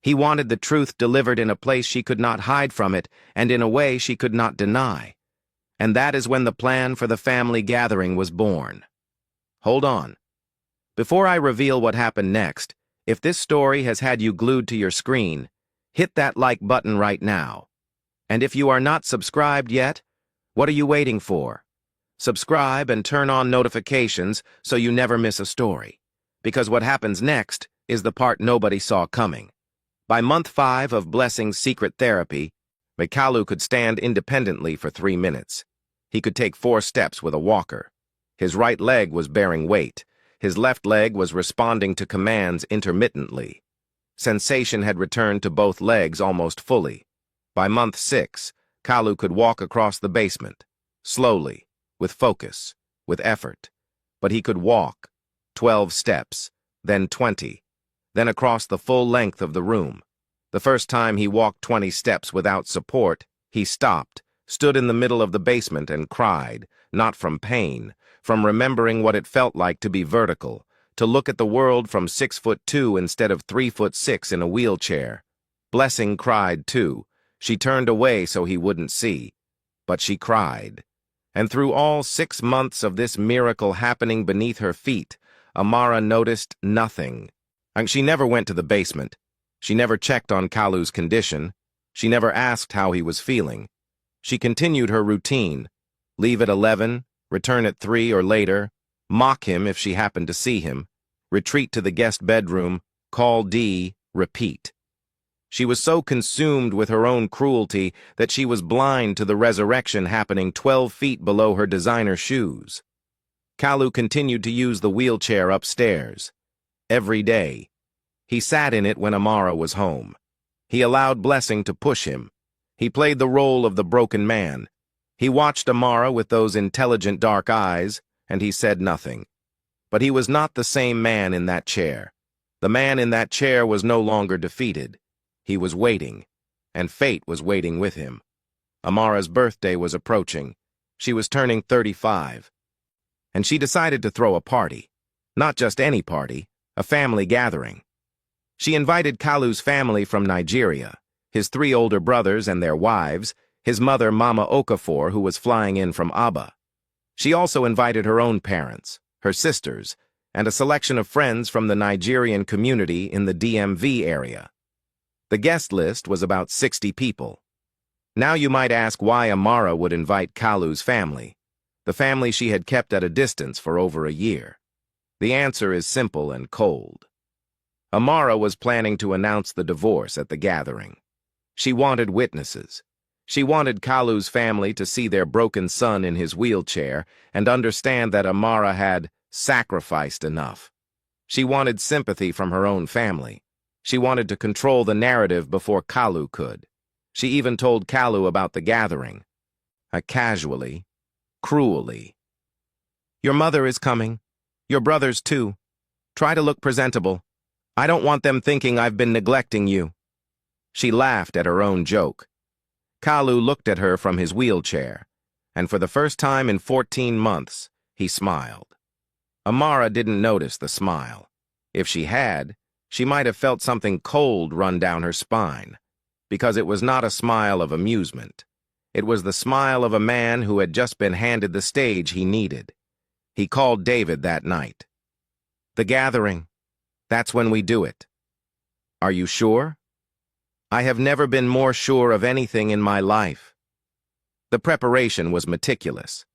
He wanted the truth delivered in a place she could not hide from it and in a way she could not deny. And that is when the plan for the family gathering was born. Hold on. Before I reveal what happened next, if this story has had you glued to your screen, hit that like button right now. And if you are not subscribed yet, what are you waiting for? Subscribe and turn on notifications so you never miss a story. Because what happens next is the part nobody saw coming. By month 5 of Blessing's secret therapy, Kalu could stand independently for 3 minutes. He could take 4 steps with a walker. His right leg was bearing weight. His left leg was responding to commands intermittently. Sensation had returned to both legs almost fully. By month 6, Kalu could walk across the basement, slowly, with focus, with effort. But he could walk, 12 steps, then 20, then across the full length of the room. The first time he walked 20 steps without support, he stopped, stood in the middle of the basement and cried, not from pain, from remembering what it felt like to be vertical, to look at the world from 6'2" instead of 3'6" in a wheelchair. Blessing cried too. She turned away so he wouldn't see. But she cried. And through all 6 months of this miracle happening beneath her feet, Amara noticed nothing. And she never went to the basement. She never checked on Kalu's condition. She never asked how he was feeling. She continued her routine. Leave at 11, return at 3 or later, mock him if she happened to see him, retreat to the guest bedroom, call D, repeat. She was so consumed with her own cruelty that she was blind to the resurrection happening 12 feet below her designer shoes. Kalu continued to use the wheelchair upstairs. Every day. He sat in it when Amara was home. He allowed Blessing to push him. He played the role of the broken man. He watched Amara with those intelligent dark eyes, and he said nothing. But he was not the same man in that chair. The man in that chair was no longer defeated. He was waiting, and fate was waiting with him. Amara's birthday was approaching. She was turning 35. And she decided to throw a party. Not just any party, a family gathering. She invited Kalu's family from Nigeria, his 3 older brothers and their wives, his mother Mama Okafor, who was flying in from Aba. She also invited her own parents, her sisters, and a selection of friends from the Nigerian community in the DMV area. The guest list was about 60 people. Now you might ask why Amara would invite Kalu's family, the family she had kept at a distance for over a year. The answer is simple and cold. Amara was planning to announce the divorce at the gathering. She wanted witnesses. She wanted Kalu's family to see their broken son in his wheelchair and understand that Amara had sacrificed enough. She wanted sympathy from her own family. She wanted to control the narrative before Kalu could. She even told Kalu about the gathering. Casually, cruelly. Your mother is coming. Your brothers too. Try to look presentable. I don't want them thinking I've been neglecting you. She laughed at her own joke. Kalu looked at her from his wheelchair, and for the first time in 14 months, he smiled. Amara didn't notice the smile. If she had, she might have felt something cold run down her spine, because it was not a smile of amusement. It was the smile of a man who had just been handed the stage he needed. He called David that night. The gathering. That's when we do it. Are you sure? I have never been more sure of anything in my life. The preparation was meticulous.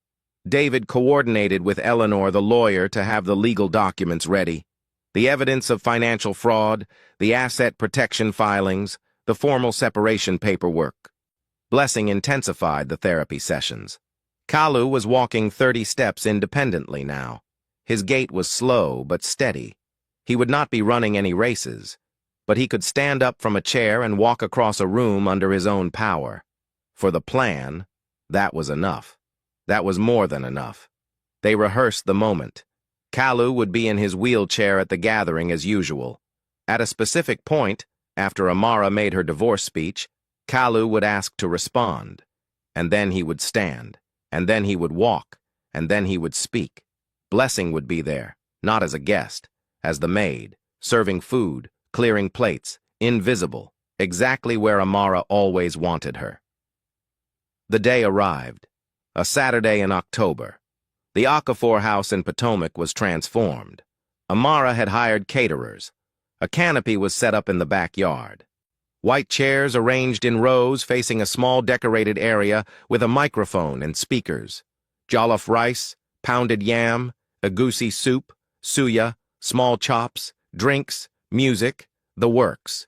David coordinated with Eleanor, the lawyer, to have the legal documents ready. The evidence of financial fraud, the asset protection filings, the formal separation paperwork. Blessing intensified the therapy sessions. Kalu was walking 30 steps independently now. His gait was slow but steady. He would not be running any races, but he could stand up from a chair and walk across a room under his own power. For the plan, that was enough. That was more than enough. They rehearsed the moment. Kalu would be in his wheelchair at the gathering as usual. At a specific point, after Amara made her divorce speech, Kalu would ask to respond. And then he would stand. And then he would walk. And then he would speak. Blessing would be there, not as a guest, as the maid, serving food, clearing plates, invisible, exactly where Amara always wanted her. The day arrived, a Saturday in October. The Okafor house in Potomac was transformed. Amara had hired caterers. A canopy was set up in the backyard. White chairs arranged in rows facing a small decorated area with a microphone and speakers. Jollof rice, pounded yam, egusi soup, suya, small chops, drinks, music, the works.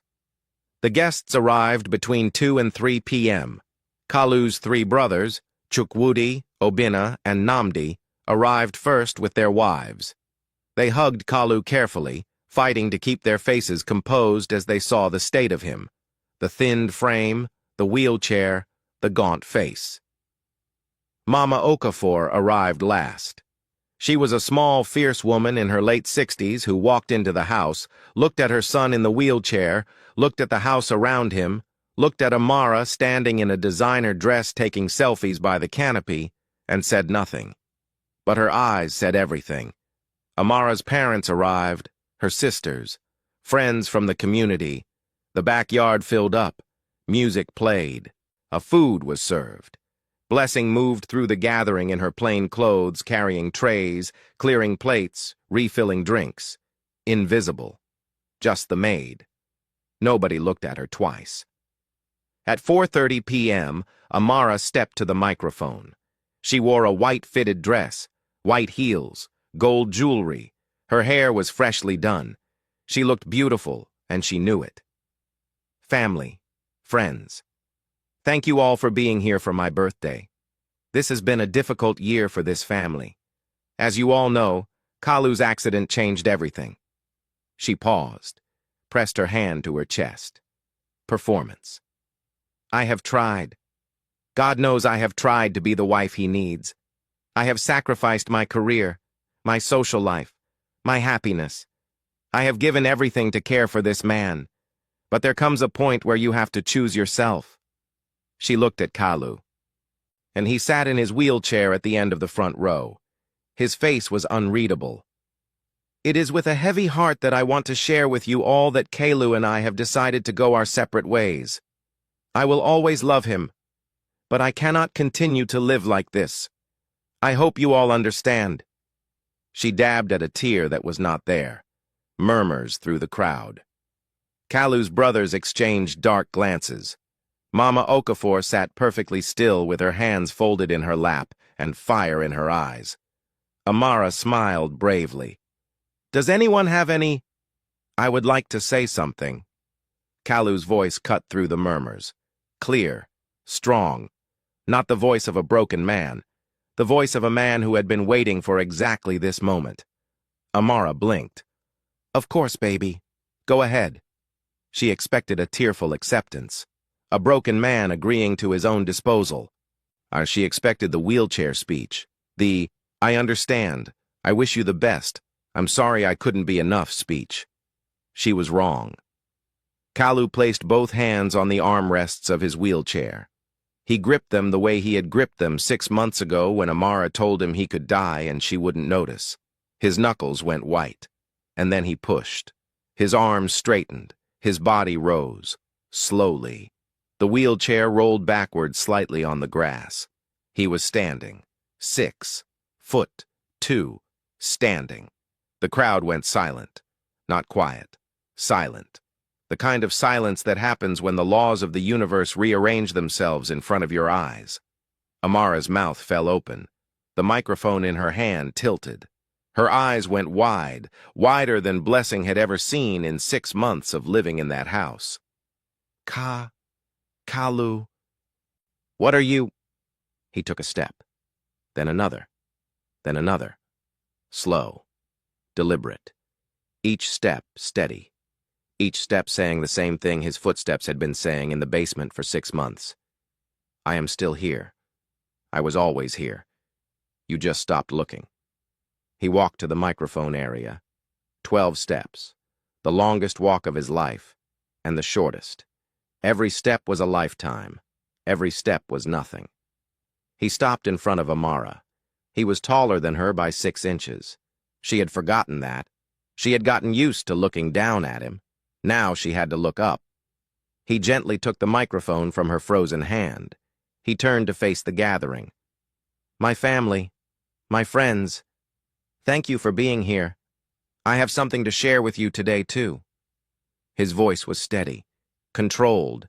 The guests arrived between 2 and 3 p.m. Kalu's three brothers, Chukwudi, Obinna, and Namdi, arrived first with their wives. They hugged Kalu carefully, fighting to keep their faces composed as they saw the state of him. The thinned frame, the wheelchair, the gaunt face. Mama Okafor arrived last. She was a small, fierce woman in her late 60s who walked into the house, looked at her son in the wheelchair, looked at the house around him, looked at Amara standing in a designer dress taking selfies by the canopy, and said nothing. But her eyes said everything. Amara's parents arrived, her sisters, friends from the community. The backyard filled up. Music played. A food was served. Blessing moved through the gathering in her plain clothes, carrying trays, clearing plates, refilling drinks. Invisible. Just the maid. Nobody looked at her twice. At 4:30 p.m., Amara stepped to the microphone. She wore a white fitted dress, white heels, gold jewelry. Her hair was freshly done. She looked beautiful, and she knew it. Family, friends, thank you all for being here for my birthday. This has been a difficult year for this family. As you all know, Kalu's accident changed everything. She paused, pressed her hand to her chest. Performance. I have tried. God knows I have tried to be the wife he needs. I have sacrificed my career, my social life, my happiness. I have given everything to care for this man. But there comes a point where you have to choose yourself. She looked at Kalu. And he sat in his wheelchair at the end of the front row. His face was unreadable. It is with a heavy heart that I want to share with you all that Kalu and I have decided to go our separate ways. I will always love him, but I cannot continue to live like this. I hope you all understand. She dabbed at a tear that was not there. Murmurs through the crowd. Kalu's brothers exchanged dark glances. Mama Okafor sat perfectly still with her hands folded in her lap and fire in her eyes. Amara smiled bravely. Does anyone have any? I would like to say something. Kalu's voice cut through the murmurs. Clear, strong, not the voice of a broken man, the voice of a man who had been waiting for exactly this moment. Amara blinked. Of course, baby. Go ahead. She expected a tearful acceptance, a broken man agreeing to his own disposal. She expected the wheelchair speech, the, I understand, I wish you the best, I'm sorry I couldn't be enough speech. She was wrong. Kalu placed both hands on the armrests of his wheelchair. He gripped them the way he had gripped them 6 months ago when Amara told him he could die and she wouldn't notice. His knuckles went white, and then he pushed. His arms straightened, his body rose, slowly. The wheelchair rolled backward slightly on the grass. He was standing. 6 foot 2, standing. The crowd went silent. Not quiet. Silent. The kind of silence that happens when the laws of the universe rearrange themselves in front of your eyes. Amara's mouth fell open. The microphone in her hand tilted. Her eyes went wide, wider than Blessing had ever seen in 6 months of living in that house. Kalu. What are you? He took a step. Then another. Then another. Slow. Deliberate. Each step steady. Each step saying the same thing his footsteps had been saying in the basement for 6 months. I am still here. I was always here. You just stopped looking. He walked to the microphone area. 12 steps. The longest walk of his life, and the shortest. Every step was a lifetime. Every step was nothing. He stopped in front of Amara. He was taller than her by 6 inches. She had forgotten that. She had gotten used to looking down at him. Now she had to look up. He gently took the microphone from her frozen hand. He turned to face the gathering. "My family, my friends, thank you for being here. I have something to share with you today, too." His voice was steady, controlled,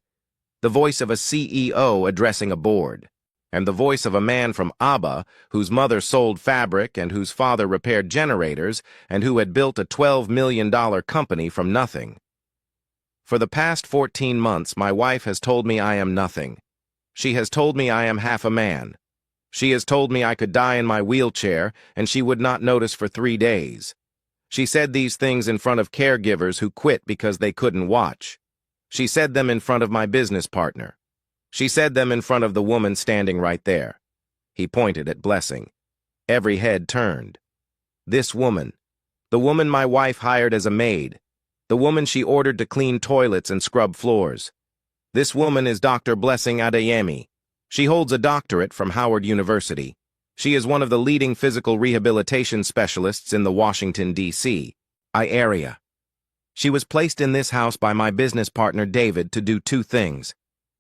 the voice of a CEO addressing a board, and the voice of a man from Abba whose mother sold fabric and whose father repaired generators and who had built a $12 million company from nothing. "For the past 14 months, my wife has told me I am nothing. She has told me I am half a man. She has told me I could die in my wheelchair and she would not notice for 3 days. She said these things in front of caregivers who quit because they couldn't watch. She said them in front of my business partner. She said them in front of the woman standing right there." He pointed at Blessing. Every head turned. "This woman. The woman my wife hired as a maid. The woman she ordered to clean toilets and scrub floors. This woman is Dr. Blessing Adeyemi. She holds a doctorate from Howard University. She is one of the leading physical rehabilitation specialists in the Washington, D.C. area. She was placed in this house by my business partner David to do 2 things: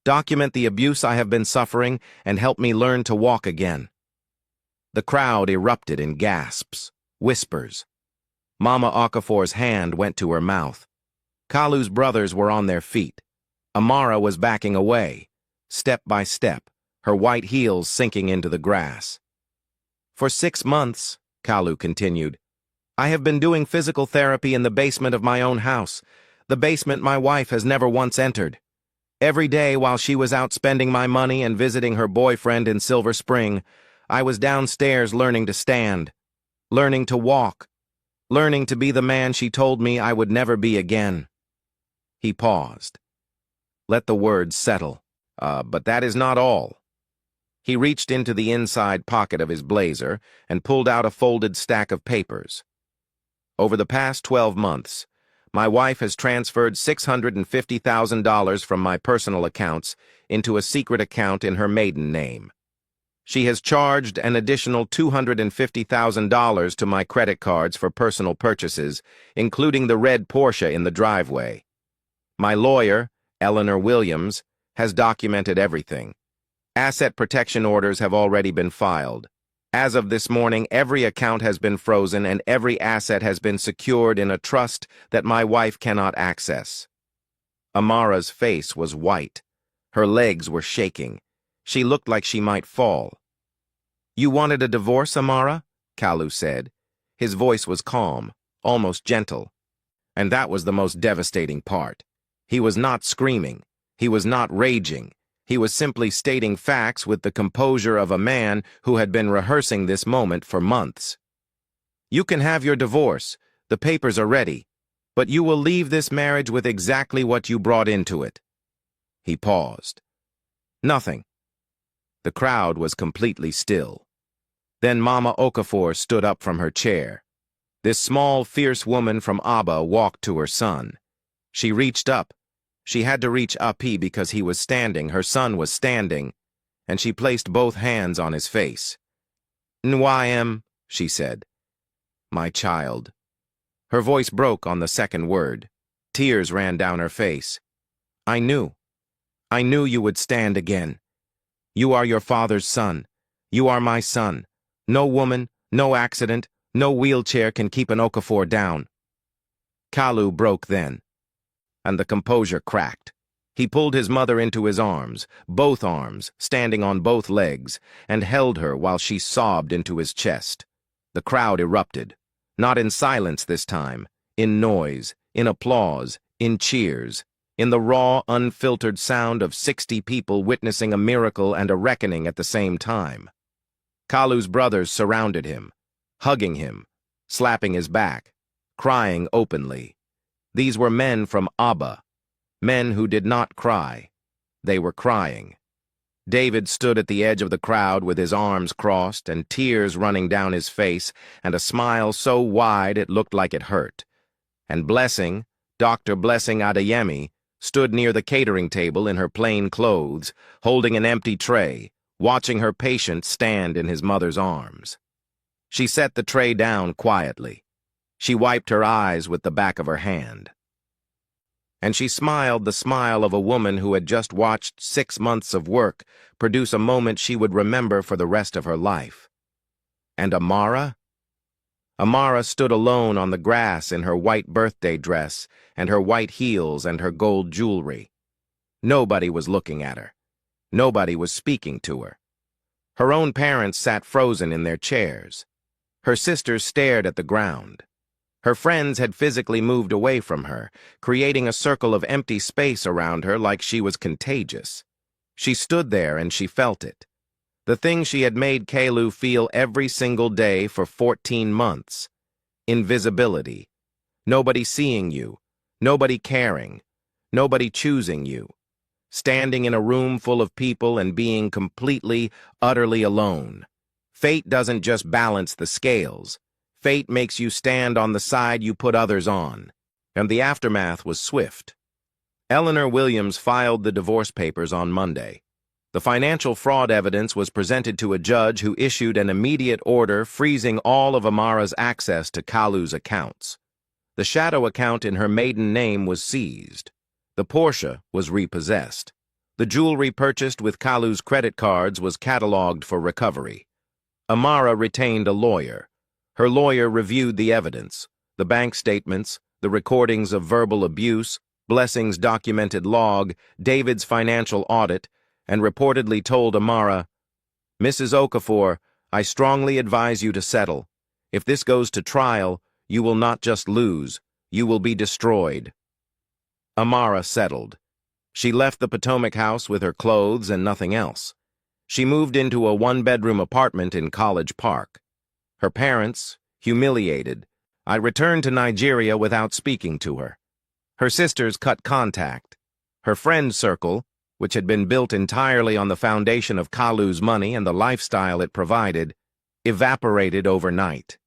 document the abuse I have been suffering and help me learn to walk again." The crowd erupted in gasps, whispers. Mama Okafor's hand went to her mouth. Kalu's brothers were on their feet. Amara was backing away, step by step, her white heels sinking into the grass. "For 6 months," Kalu continued, "I have been doing physical therapy in the basement of my own house, the basement my wife has never once entered. Every day while she was out spending my money and visiting her boyfriend in Silver Spring, I was downstairs learning to stand, learning to walk, learning to be the man she told me I would never be again." He paused. Let the words settle. But that is not all. He reached into the inside pocket of his blazer and pulled out a folded stack of papers. "Over the past 12 months, my wife has transferred $650,000 from my personal accounts into a secret account in her maiden name. She has charged an additional $250,000 to my credit cards for personal purchases, including the red Porsche in the driveway. My lawyer, Eleanor Williams, has documented everything. Asset protection orders have already been filed. As of this morning, every account has been frozen and every asset has been secured in a trust that my wife cannot access." Amara's face was white. Her legs were shaking. She looked like she might fall. "You wanted a divorce, Amara?" Kalu said. His voice was calm, almost gentle. And that was the most devastating part. He was not screaming. He was not raging. He was simply stating facts with the composure of a man who had been rehearsing this moment for months. "You can have your divorce. The papers are ready. But you will leave this marriage with exactly what you brought into it." He paused. Nothing. The crowd was completely still. Then Mama Okafor stood up from her chair. This small, fierce woman from Abba walked to her son. She reached up. She had to reach Api because he was standing, her son was standing, and she placed both hands on his face. "Nwayem," she said. "My child." Her voice broke on the second word. Tears ran down her face. I knew you would stand again. You are your father's son. You are my son. No woman, no accident, no wheelchair can keep an Okafor down." Kalu broke then, and the composure cracked. He pulled his mother into his arms, both arms, standing on both legs, and held her while she sobbed into his chest. The crowd erupted, not in silence this time, in noise, in applause, in cheers, in the raw, unfiltered sound of 60 people witnessing a miracle and a reckoning at the same time. Kalu's brothers surrounded him, hugging him, slapping his back, crying openly. These were men from Abba, men who did not cry. They were crying. David stood at the edge of the crowd with his arms crossed and tears running down his face and a smile so wide it looked like it hurt. And Blessing, Dr. Blessing Adeyemi, stood near the catering table in her plain clothes, holding an empty tray, watching her patient stand in his mother's arms. She set the tray down quietly. She wiped her eyes with the back of her hand. and she smiled the smile of a woman who had just watched 6 months of work produce a moment she would remember for the rest of her life. And Amara? Amara stood alone on the grass in her white birthday dress and her white heels and her gold jewelry. Nobody was looking at her. Nobody was speaking to her. Her own parents sat frozen in their chairs. Her sisters stared at the ground. Her friends had physically moved away from her, creating a circle of empty space around her like she was contagious. She stood there and she felt it. The thing she had made Kalu feel every single day for 14 months. Invisibility. Nobody seeing you. Nobody caring. Nobody choosing you. Standing in a room full of people and being completely, utterly alone. Fate doesn't just balance the scales. Fate makes you stand on the side you put others on. And the aftermath was swift. Eleanor Williams filed the divorce papers on Monday. The financial fraud evidence was presented to a judge who issued an immediate order freezing all of Amara's access to Kalu's accounts. The shadow account in her maiden name was seized. The Porsche was repossessed. The jewelry purchased with Kalu's credit cards was cataloged for recovery. Amara retained a lawyer. Her lawyer reviewed the evidence, the bank statements, the recordings of verbal abuse, Blessing's documented log, David's financial audit, and reportedly told Amara, "Mrs. Okafor, I strongly advise you to settle. If this goes to trial, you will not just lose, you will be destroyed." Amara settled. She left the Potomac house with her clothes and nothing else. She moved into a one-bedroom apartment in College Park. Her parents, humiliated, I returned to Nigeria without speaking to her. Her sisters cut contact. Her friend circle, which had been built entirely on the foundation of Kalu's money and the lifestyle it provided, evaporated overnight.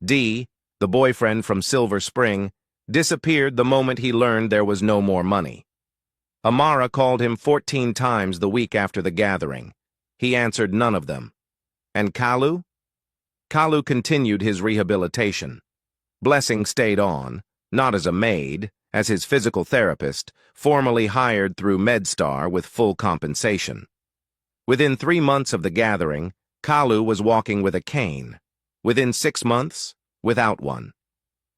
D, the boyfriend from Silver Spring, disappeared the moment he learned there was no more money. Amara called him 14 times the week after the gathering. He answered none of them. And Kalu? Kalu continued his rehabilitation. Blessing stayed on, not as a maid, as his physical therapist, formally hired through MedStar with full compensation. Within 3 months of the gathering, Kalu was walking with a cane. Within 6 months, without one.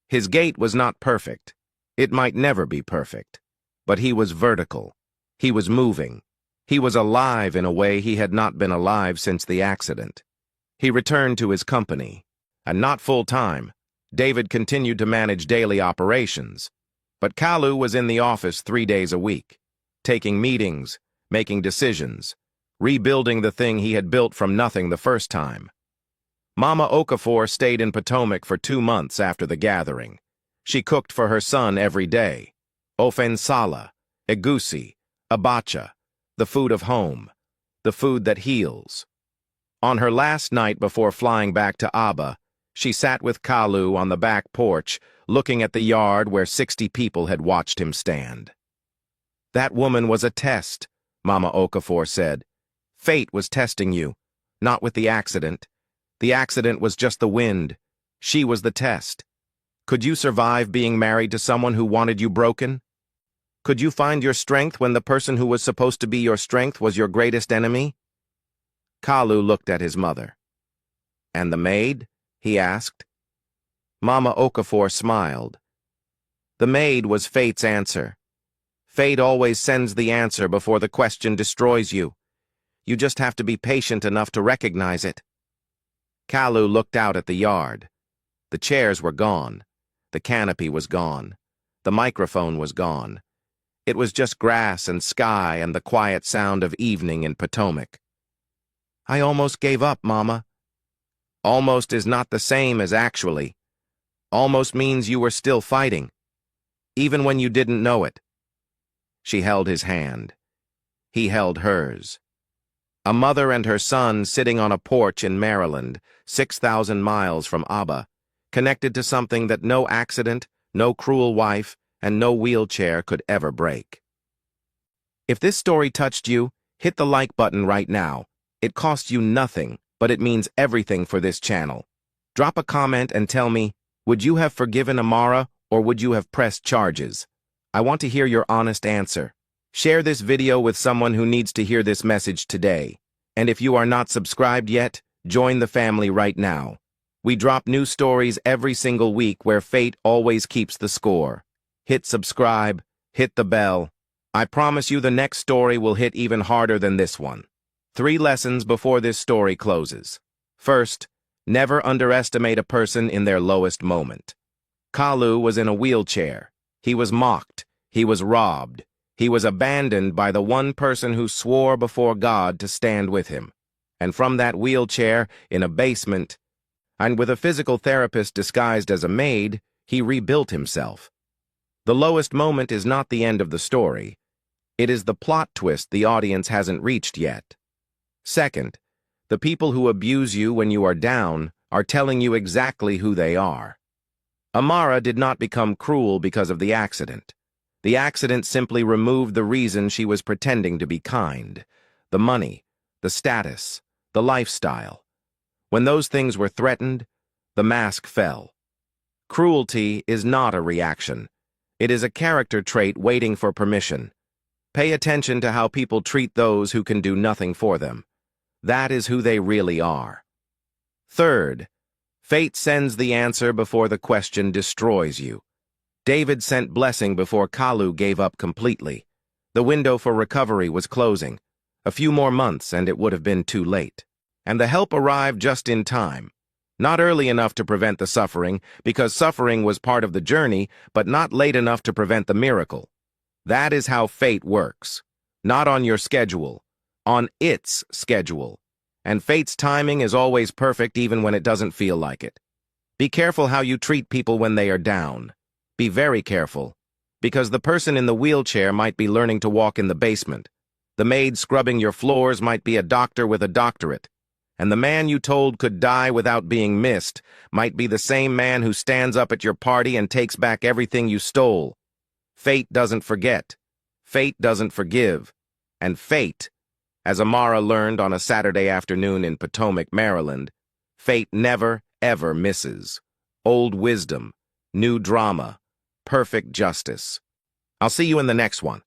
His gait was not perfect. It might never be perfect. But he was vertical. He was moving. He was alive in a way he had not been alive since the accident. He returned to his company. And not full-time. David continued to manage daily operations. But Kalu was in the office 3 days a week, taking meetings, making decisions, rebuilding the thing he had built from nothing the first time. Mama Okafor stayed in Potomac for 2 months after the gathering. She cooked for her son every day. Ofe nsala, egusi, abacha, the food of home, the food that heals. On her last night before flying back to Aba, she sat with Kalu on the back porch, looking at the yard where 60 people had watched him stand. "That woman was a test," Mama Okafor said. "Fate was testing you, not with the accident. The accident was just the wind. She was the test. Could you survive being married to someone who wanted you broken? Could you find your strength when the person who was supposed to be your strength was your greatest enemy?" Kalu looked at his mother. "And the maid?" he asked. Mama Okafor smiled. "The maid was fate's answer. Fate always sends the answer before the question destroys you. You just have to be patient enough to recognize it." Kalu looked out at the yard. The chairs were gone. The canopy was gone. The microphone was gone. It was just grass and sky and the quiet sound of evening in Potomac. "I almost gave up, Mama." "Almost is not the same as actually. Almost means you were still fighting, even when you didn't know it." She held his hand. He held hers. A mother and her son sitting on a porch in Maryland, 6,000 miles from Aba, connected to something that no accident, no cruel wife, and no wheelchair could ever break. If this story touched you, hit the like button right now. It costs you nothing, but it means everything for this channel. Drop a comment and tell me, would you have forgiven Amara or would you have pressed charges? I want to hear your honest answer. Share this video with someone who needs to hear this message today. And if you are not subscribed yet, join the family right now. We drop new stories every single week where fate always keeps the score. Hit subscribe, hit the bell. I promise you the next story will hit even harder than this one. 3 lessons before this story closes. First, never underestimate a person in their lowest moment. Kalu was in a wheelchair. He was mocked. He was robbed. He was abandoned by the one person who swore before God to stand with him. And from that wheelchair, in a basement, and with a physical therapist disguised as a maid, he rebuilt himself. The lowest moment is not the end of the story. It is the plot twist the audience hasn't reached yet. Second, the people who abuse you when you are down are telling you exactly who they are. Amara did not become cruel because of the accident. The accident simply removed the reason she was pretending to be kind. The money, the status, the lifestyle. When those things were threatened, the mask fell. Cruelty is not a reaction. It is a character trait waiting for permission. Pay attention to how people treat those who can do nothing for them. That is who they really are. Third, fate sends the answer before the question destroys you. David sent blessing before Kalu gave up completely. The window for recovery was closing. A few more months and it would have been too late. And the help arrived just in time. Not early enough to prevent the suffering, because suffering was part of the journey, but not late enough to prevent the miracle. That is how fate works. Not on your schedule, on its schedule. And fate's timing is always perfect even when it doesn't feel like it. Be careful how you treat people when they are down. Be very careful, because the person in the wheelchair might be learning to walk in the basement. The maid scrubbing your floors might be a doctor with a doctorate. And the man you told could die without being missed might be the same man who stands up at your party and takes back everything you stole. Fate doesn't forget. Fate doesn't forgive. And fate, as Amara learned on a Saturday afternoon in Potomac, Maryland, fate never, ever misses. Old wisdom, new drama, perfect justice. I'll see you in the next one.